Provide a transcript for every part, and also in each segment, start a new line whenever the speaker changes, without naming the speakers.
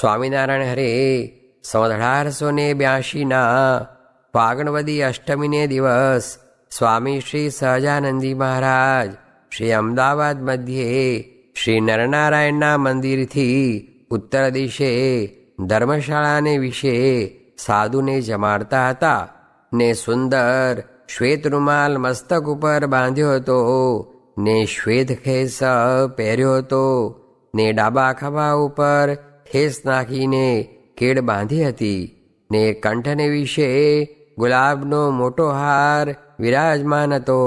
સ્વામિનારાયણ હરે. સંવત 1882 ફાગણવદી અષ્ટમીને દિવસ સ્વામી શ્રી સહજાનંદજી મહારાજ શ્રી અમદાવાદ મધ્યે શ્રી નરનારાયણના મંદિરથી ઉત્તર દિશે ધર્મશાળાને વિશે સાધુને જમાડતા હતા ને સુંદર શ્વેત રૂમાલ મસ્તક ઉપર બાંધ્યો હતો ને શ્વેત ખેસ પહેર્યો હતો ને ડાબા ખભા ઉપર ખેસ નાખીને કેડ બાંધી હતી ને કંઠને વિશે ગુલાબનો મોટો હાર વિરાજમાન હતો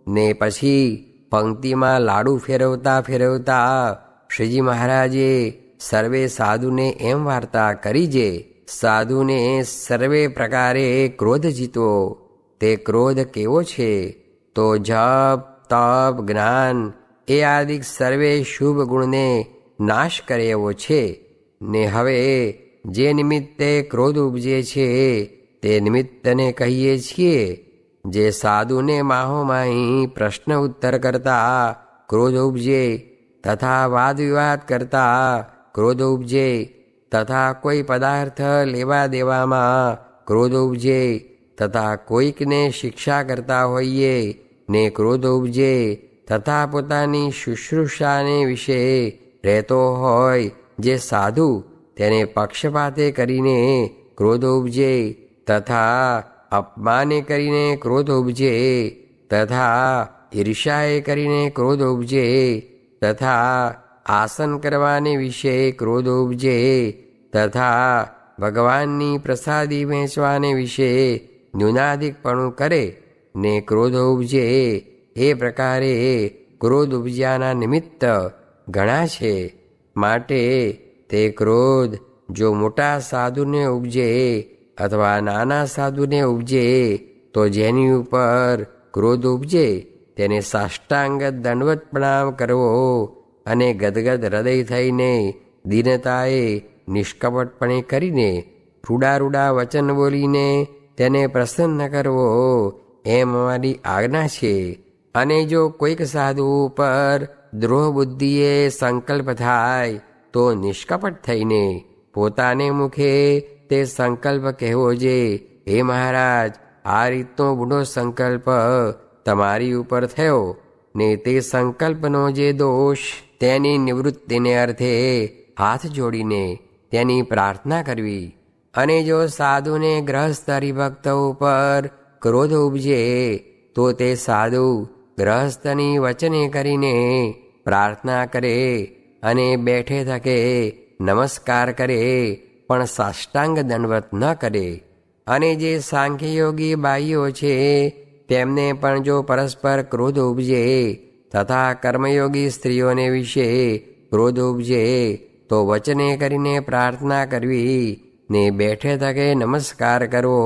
ને પછી પંક્તિમાં લાડુ ફેરવતા ફેરવતા શ્રીજી મહારાજે સર્વે સાધુને એમ વાર્તા કરી જે સાધુને સર્વે પ્રકારે ક્રોધ જીતવો. તે ક્રોધ કેવો છે તો જપ તપ જ્ઞાન એ આદિક સર્વે શુભ ગુણને નાશ કરે એવો છે ને હવે જે નિમિત્તે ક્રોધ ઉપજે છે તે નિમિત્તને કહીએ છીએ. જે સાધુને માહોમાહી પ્રશ્ન ઉત્તર કરતા ક્રોધ ઉપજે તથા વાદ વિવાદ કરતા ક્રોધ ઉપજે તથા કોઈ પદાર્થ લેવા દેવામાં ક્રોધ ઉપજે તથા કોઈકને શિક્ષા કરતા હોઈએ ને ક્રોધ ઉપજે તથા પોતાની શુશ્રૂષાને વિશે રહેતો હોય જે સાધુ તેને પક્ષપાતે કરીને ક્રોધ ઉપજે તથા અપમાને કરીને ક્રોધ ઉપજે તથા ઈર્ષાએ કરીને ક્રોધ ઉપજે તથા આસન કરવાને વિશે ક્રોધ ઉપજે તથા ભગવાનની પ્રસાદી વહેંચવાને વિશે ન્યૂનાધિકપણું કરે ને ક્રોધ ઉપજે. એ પ્રકારે ક્રોધ ઉપજ્યાના નિમિત્ત ઘણા છે. માટે તે ક્રોધ જો મોટા સાધુને ઉપજે અથવા નાના સાધુને ઉપજે તો જેની ઉપર ક્રોધ ઉપજે તેને સાષ્ટાંગ દંડવત પ્રણામ કરવો અને ગદગદ હૃદય થઈને દીનતાએ નિષ્કપટપણે કરીને રૂડા રૂડા વચન બોલીને તેને પ્રસન્ન કરવો એમ અમારી આજ્ઞા છે. અને જો કોઈક સાધુ ઉપર દ્રોહ બુદ્ધિએ સંકલ્પ થાય તો નિષ્કપટ થઈને પોતાને મુખે તે સંકલ્પ કહેવો છે, હે મહારાજ, આ રીતનો બુઢો સંકલ્પ તમારી ઉપર થયો ને તે સંકલ્પનો જે દોષ તેની નિવૃત્તિને અર્થે હાથ જોડીને તેની પ્રાર્થના કરવી. અને જો સાધુને ગ્રહસ્થ હરિભક્ત ઉપર ક્રોધ ઉપજે તો તે સાધુ ગ્રહસ્થની વચને કરીને પ્રાર્થના કરે અને બેઠે થકે નમસ્કાર કરે પણ સાષ્ટાંગ દંડવત ન કરે. અને જે સાંખ્યયોગી બાઈઓ છે તેમને પણ જો પરસ્પર ક્રોધ ઉપજે તથા કર્મયોગી સ્ત્રીઓને વિશે ક્રોધ ઉપજે તો વચને કરીને પ્રાર્થના કરવી ને બેઠે થકે નમસ્કાર કરવો.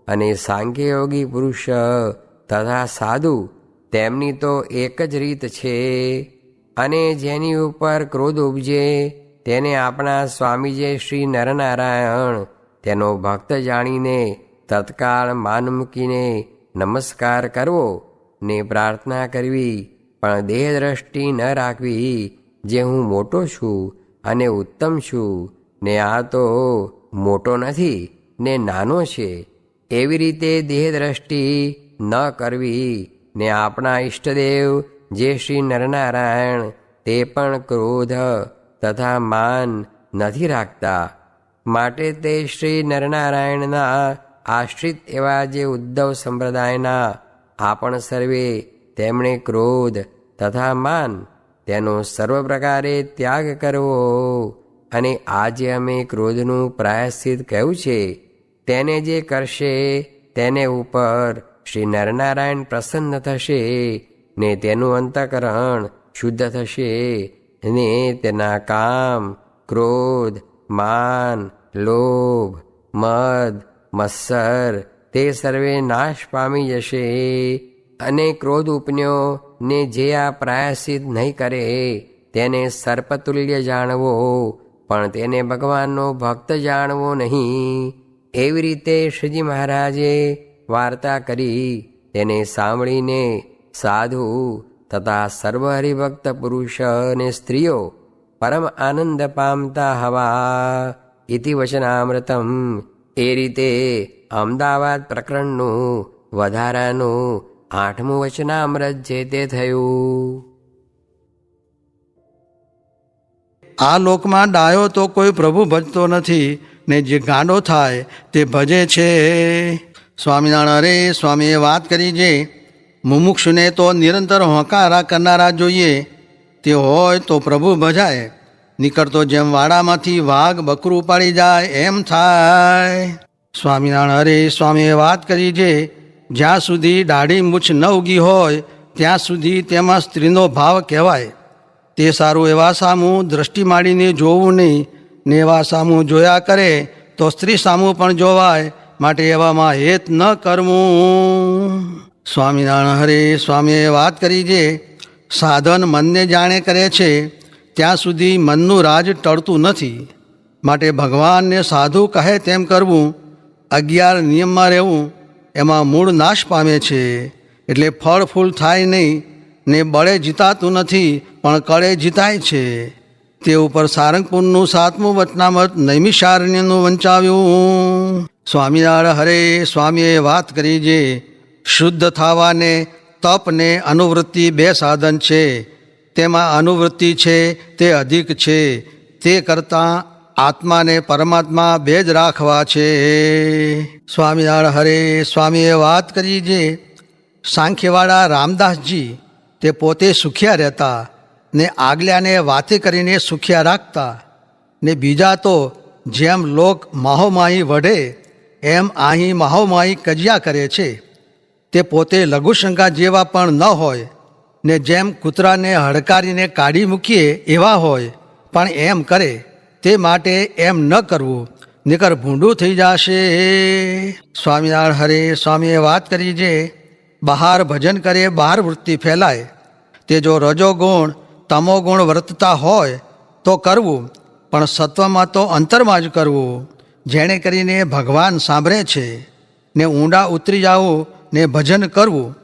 અને સાંખ્યયોગી પુરુષ તથા સાધુ તેમની તો એક જ રીત છે. અને જેની ઉપર ક્રોધ ઉપજે તેને આપણા સ્વામીજી શ્રી નરનારાયણ તેનો ભક્ત જાણીને તત્કાળ માન મૂકીને નમસ્કાર કરવો ને પ્રાર્થના કરવી, પણ દેહ દ્રષ્ટિ ન રાખવી જે હું મોટો છું અને ઉત્તમ છું ને આ તો મોટો નથી ને નાનો છે, એવી રીતે દેહ દ્રષ્ટિ ન કરવી. ને આપણા ઈષ્ટદેવ જે શ્રી નરનારાયણ તે પણ ક્રોધ તથા માન નથી રાખતા. માટે તે શ્રી નરનારાયણના આશ્રિત એવા જે ઉદ્ધવ સંપ્રદાયના આપણ સર્વે તેમણે ક્રોધ તથા માન તેનો સર્વ પ્રકારે ત્યાગ કરવો. અને આજે અમે ક્રોધનું પ્રાયશ્ચિત કહ્યું છે તેને જે કરશે તેને ઉપર શ્રી નરનારાયણ પ્રસન્ન થશે ને તેનું અંતઃકરણ શુદ્ધ થશે ને તેના કામ ક્રોધ માન લોભ મદ મત્સર તે સર્વે નાશ પામી જશે. અને ક્રોધ ઉપન્યો ને જે આ પ્રાયશ્ચિત નહીં કરે તેને સર્પતુલ્ય જાણવો પણ તેને ભગવાનનો ભક્ત જાણવો નહીં. એવી રીતે શ્રીજી મહારાજે વાર્તા કરી તેને સાંભળીને સાધુ તથા સર્વ હરિભક્ત પુરુષ અને સ્ત્રીઓ પરમ આનંદ પામતા હવા ઇતિ વચનામૃતમ. એ રીતે અમદાવાદ પ્રકરણનું વધારાનું 8મું વચનામૃત જે તે થયું.
આ લોકમાં ડાયો તો કોઈ પ્રભુ ભજતો નથી, ને જે ગાંડો થાય તે ભજે છે. સ્વામિનારાયણ અરે સ્વામીએ વાત કરી છે, મુમુક્ષુને તો નિરંતર હોંકારા કરનારા જોઈએ. તે હોય તો પ્રભુ ભજાય, નીકળતો જેમ વાડામાંથી વાઘ બકરું ઉપાડી જાય એમ થાય. સ્વામિનારાયણ અરે સ્વામીએ વાત કરી છે, જ્યાં સુધી દાઢી મૂછ ન ઉગી હોય ત્યાં સુધી તેમાં સ્ત્રીનો ભાવ કહેવાય. તે સારું એવા સામું દ્રષ્ટિ માંડીને જોવું નહીં, ને એવા સામું જોયા કરે તો સ્ત્રી સામું પણ જોવાય, માટે એવામાં હેત ન કરવું. સ્વામિનારાયણ હરે સ્વામીએ વાત કરી છે, સાધન મનને જાણે કરે છે ત્યાં સુધી મનનું રાજ ટળતું નથી. માટે ભગવાનને સાધુ કહે તેમ કરવું, 11 નિયમમાં રહેવું, એમાં મૂળ નાશ પામે છે. એટલે ફળ ફૂલ થાય નહીં, ને બળે જીતાતું નથી પણ કળે જીતાય છે. તે ઉપર સારંગપુરનું 7મું વચનામૃત નૈમિષારણ્યનું વંચાવ્યું. સ્વામિનારાયણ હરે સ્વામીએ વાત કરી છે, શુદ્ધ થવાને તપ ને અનુવૃત્તિ 2 સાધન છે. તેમાં અનુવૃત્તિ છે તે અધિક છે, તે કરતાં આત્માને પરમાત્મા 2 જ રાખવા છે. સ્વામિનારાયણ હરે સ્વામીએ વાત કરી છે, સાંખ્યવાળા રામદાસજી તે પોતે સુખિયા રહેતા, ને આગલ્યાને વાતે કરીને સુખિયા રાખતા. ને બીજા તો જેમ લોક માહોમાહી વઢે એમ અહીં માહોમાહી કજિયા કરે છે. તે પોતે લઘુશંકા જેવા પણ ન હોય, ને જેમ કૂતરાને હડકારીને કાઢી મૂકીએ એવા હોય પણ એમ કરે. તે માટે એમ ન કરવું, નીકર ભૂંડું થઈ જશે. સ્વામિનારાયણ હરે સ્વામીએ વાત કરી છે, બહાર ભજન કરે બહાર વૃત્તિ ફેલાય. તે જો રજોગુણ તમોગુણ વર્તતા હોય તો કરવું, પણ સત્વમાં તો અંતરમાં જ કરવું. જેણે કરીને ભગવાન સાંભળે છે, ને ઊંડા ઉતરી જવું ને ભજન કરવું.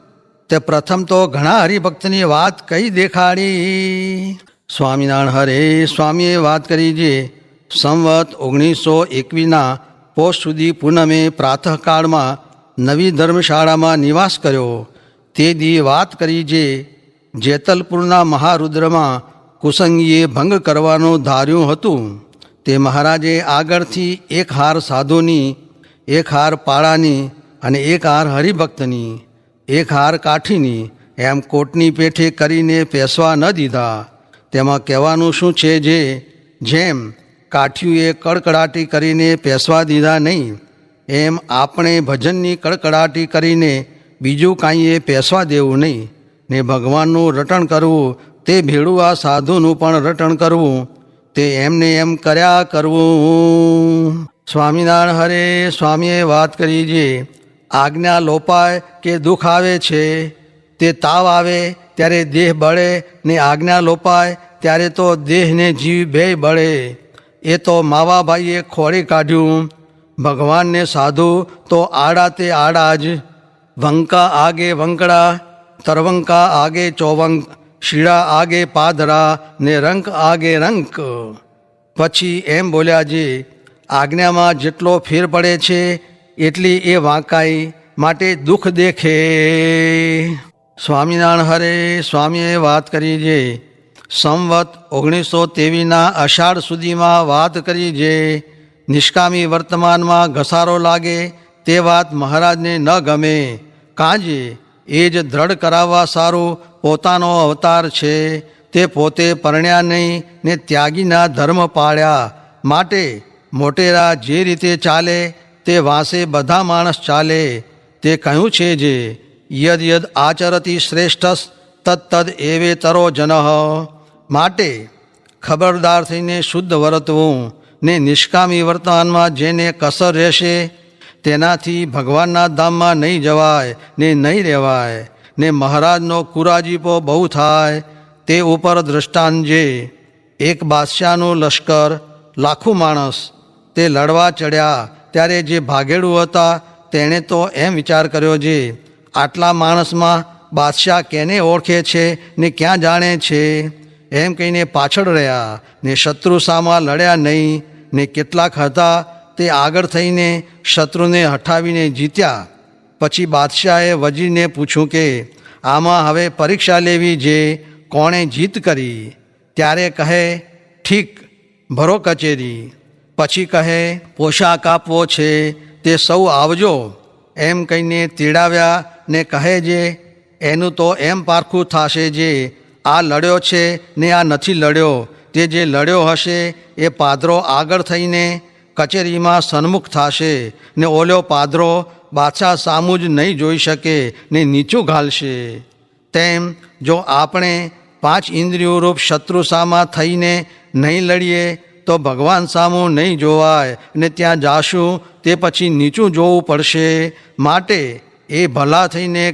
તે પ્રથમ તો ઘણા હરિભક્તની વાત કહી દેખાડી. સ્વામિનારાયણ હરે સ્વામીએ વાત કરી છે, સંવત 1921ના પોષ સુધી પૂનમે પ્રાતઃકાળમાં નવી ધર્મશાળામાં નિવાસ કર્યો. તે દી વાત કરી છે, જેતલપુરના મહારુદ્રમાં કુસંગીએ ભંગ કરવાનું ધાર્યું હતું. તે મહારાજે આગળથી 1 હાર સાધુની, 1 હાર પાળાની અને 1 હાર હરિભક્તની, 1 હાર કાઠીની એમ કોટની પેઠે કરીને પેસવા ન દીધા. તેમાં કહેવાનું શું છે જે જેમ કાઠીઓએ કડકડાટી કરીને પેસવા દીધા નહીં, એમ આપણે ભજનની કડકડાટી કરીને બીજું કાંઈએ પેસવા દેવું નહીં. ને ભગવાનનું રટણ કરવું, તે ભેળું આ સાધુનું પણ રટણ કરવું, તે એમને એમ કર્યા કરવું. સ્વામિનારાયણ હરે સ્વામીએ વાત કરી છે, આજ્ઞા લોપાય કે દુઃખ આવે છે. તે તાવ આવે ત્યારે દેહ બળે, ને આજ્ઞા લોપાય ત્યારે તો દેહ ને જીવ બેય બળે. એ તો માવાભાઈએ ખોળી કાઢ્યું. ભગવાનને સાધુ તો આડા તે આડા જ. વંકા આગે વંકડા, તરવંકા આગે ચોવંક, શીળા આગે પાદરા, ને રંક આગે રંક. પછી એમ બોલ્યા છે, આજ્ઞામાં જેટલો ફેર પડે છે એટલી એ વાંકાઈ, માટે દુઃખ દેખે. સ્વામિનારાયણ હરે સ્વામીએ વાત કરી છે, સંવત 1923ના અષાઢ સુધીમાં વાત કરી છે. નિષ્કામી વર્તમાનમાં ઘસારો લાગે તે વાત મહારાજને ન ગમે. કાંજે એ જ દ્રઢ કરાવવા સારું પોતાનો અવતાર છે. તે પોતે પરણ્યા નહીં ને ત્યાગીના ધર્મ પાળ્યા. માટે મોટેરા જે રીતે ચાલે તે વાંસે બધા માણસ ચાલે. તે કહ્યું છે જે યદ યદ આચરતી શ્રેષ્ઠસ તત્તદ એવેતરો જનઃ. માટે ખબરદાર થઈને શુદ્ધ વર્તવું, ને નિષ્કામી વર્તમાનમાં જેને કસર રહેશે તેનાથી ભગવાનના ધામમાં નહીં જવાય ને નહીં રહેવાય. ને મહારાજનો કુરાજીપો બહુ થાય. તે ઉપર દ્રષ્ટાંત જે, એક બાદશાહનું લશ્કર, લાખું માણસ તે લડવા ચડ્યા ત્યારે જે ભાગેડું હતા તેણે તો એમ વિચાર કર્યો છે, આટલા માણસમાં બાદશાહ કેને ઓળખે છે ને ક્યાં જાણે છે. એમ કહીને પાછળ રહ્યા ને શત્રુ સામા લડ્યા નહીં ને કેટલાક હતા તે આગળ થઈને શત્રુને હઠાવીને જીત્યા. પછી બાદશાહે વજીરને પૂછ્યું કે આમાં હવે પરીક્ષા લેવી જે કોણે જીત કરી. ત્યારે કહે ઠીક, ભરો કચેરી. પછી કહે પોશાક આપવો છે તે સૌ આવજો. એમ કહીને તેડાવ્યા ને કહે જે એનું તો એમ પારખું થશે જે આ લડ્યો છે ને આ નથી લડ્યો. તે જે લડ્યો હશે એ પાદરો આગળ થઈને કચેરીમાં સન્મુખ થશે ને ઓલો પાદરો બાદશાહ સામું જ નહીં જોઈ શકે ને નીચું ઘાલશે. તેમ જો આપણે 5 ઇન્દ્રિયોરૂપ શત્રુ સામા થઈને નહીં લડીએ તો ભગવાન સામું નહીં જોવાય ને ત્યાં જાશું તે પછી નીચું જોવું પડશે. માટે એ ભલા થઈને